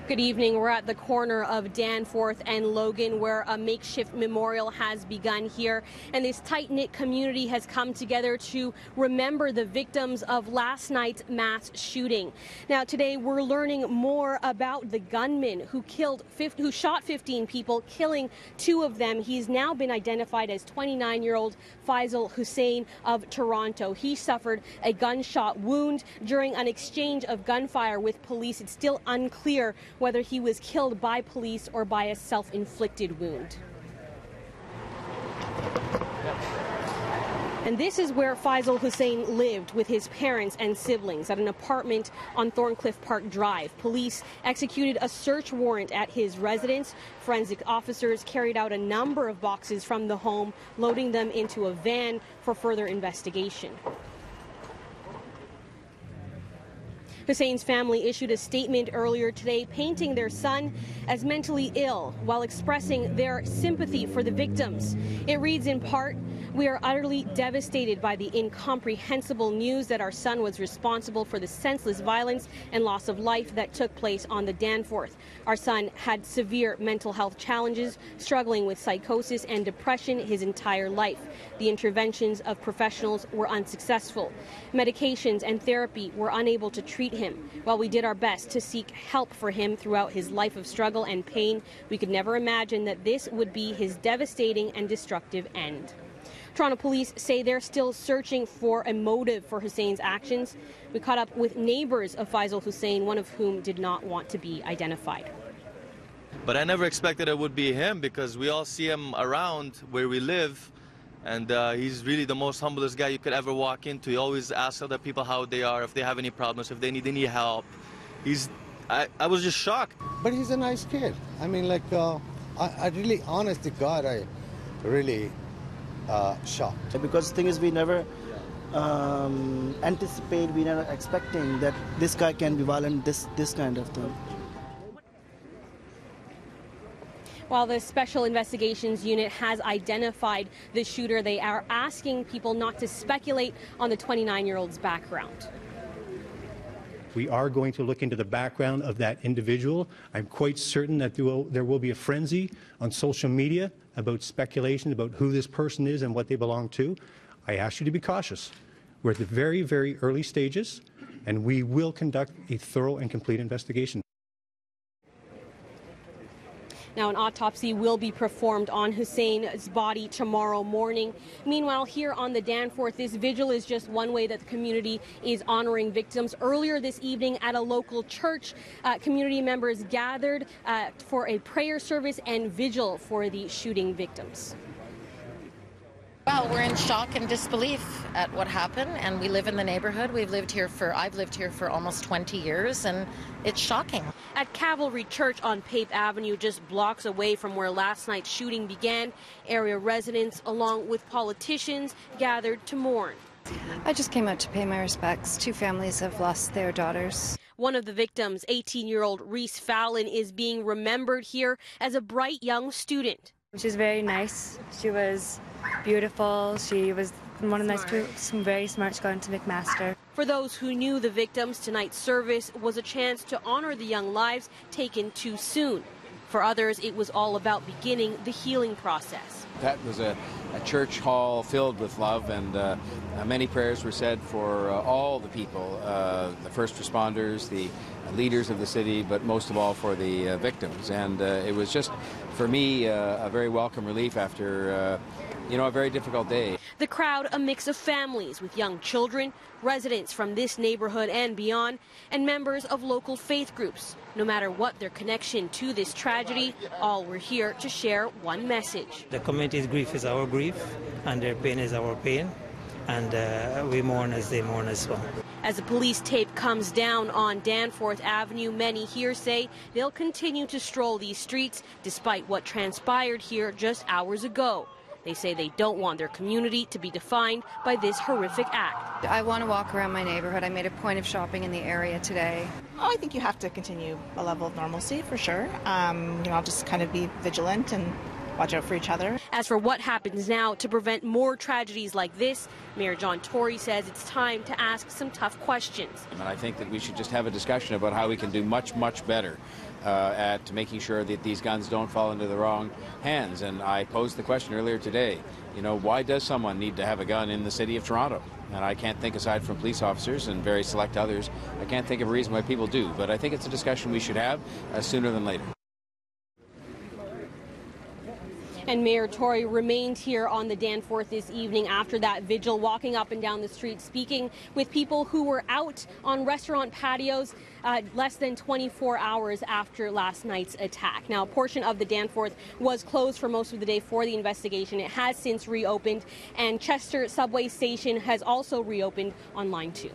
Good evening. We're at the corner of Danforth and Logan, where a makeshift memorial has begun here. And this tight-knit community has come together to remember the victims of last night's mass shooting. Now, today we're learning more about the gunman who shot 15 people, killing 2 of them. He's now been identified as 29-year-old Vigil Hussain of Toronto. He suffered a gunshot wound during an exchange of gunfire with police. It's still unclear whether he was killed by police or by a self-inflicted wound. And this is where Vigil Hussain lived with his parents and siblings at an apartment on Thorncliffe Park Drive. Police executed a search warrant at his residence. Forensic officers carried out a number of boxes from the home, loading them into a van for further investigation. Hussain's family issued a statement earlier today painting their son as mentally ill while expressing their sympathy for the victims. It reads in part, "We are utterly devastated by the incomprehensible news that our son was responsible for the senseless violence and loss of life that took place on the Danforth. Our son had severe mental health challenges, struggling with psychosis and depression his entire life. The interventions of professionals were unsuccessful. Medications and therapy were unable to treat him. While we did our best to seek help for him throughout his life of struggle and pain, we could never imagine that this would be his devastating and destructive end." Toronto police say they're still searching for a motive for Hussain's actions. We caught up with neighbours of Vigil Hussain, one of whom did not want to be identified. But I never expected it would be him, because we all see him around where we live, and he's really the most humblest guy you could ever walk into. He always asks other people how they are, if they have any problems, if they need any help. I was just shocked. But he's a nice kid. I mean, like, I really, honest to God, I really shocked. Because the thing is, we never anticipate, we never expecting that this guy can be violent, this kind of thing. While the Special Investigations Unit has identified the shooter, they are asking people not to speculate on the 29-year-old's background. We are going to look into the background of that individual. I'm quite certain that there will be a frenzy on social media about speculation about who this person is and what they belong to. I ask you to be cautious. We're at the very, very early stages, and we will conduct a thorough and complete investigation. Now, an autopsy will be performed on Hussain's body tomorrow morning. Meanwhile, here on the Danforth, this vigil is just one way that the community is honoring victims. Earlier this evening at a local church, community members gathered for a prayer service and vigil for the shooting victims. Well, we're in shock and disbelief at what happened, and we live in the neighborhood. I've lived here for almost 20 years, and it's shocking. At Cavalry Church on Pape Avenue, just blocks away from where last night's shooting began, area residents, along with politicians, gathered to mourn. I just came out to pay my respects. 2 families have lost their daughters. One of the victims, 18-year-old Reese Fallon, is being remembered here as a bright young student. She's very nice. She was beautiful. She was one of the nice people, very smart. She got into McMaster. For those who knew the victims, tonight's service was a chance to honor the young lives taken too soon. For others, it was all about beginning the healing process. That was a church hall filled with love, and many prayers were said for all the people, the first responders, the leaders of the city, but most of all for the victims. And it was just, for me, a very welcome relief after a very difficult day. The crowd, a mix of families with young children, residents from this neighborhood and beyond, and members of local faith groups. No matter what their connection to this tragedy, all were here to share one message. The community's grief is our grief, and their pain is our pain, and we mourn as they mourn as well. As the police tape comes down on Danforth Avenue, many here say they'll continue to stroll these streets despite what transpired here just hours ago. They say they don't want their community to be defined by this horrific act. I want to walk around my neighborhood. I made a point of shopping in the area today. I think you have to continue a level of normalcy for sure. I'll just kind of be vigilant and watch out for each other. As for what happens now to prevent more tragedies like this, Mayor John Tory says it's time to ask some tough questions. And I think that we should just have a discussion about how we can do much, much better at making sure that these guns don't fall into the wrong hands. And I posed the question earlier today, why does someone need to have a gun in the city of Toronto? And I can't think, aside from police officers and very select others, I can't think of a reason why people do. But I think it's a discussion we should have sooner than later. And Mayor Tory remained here on the Danforth this evening after that vigil, walking up and down the street, speaking with people who were out on restaurant patios less than 24 hours after last night's attack. Now, a portion of the Danforth was closed for most of the day for the investigation. It has since reopened, and Chester subway station has also reopened on line 2.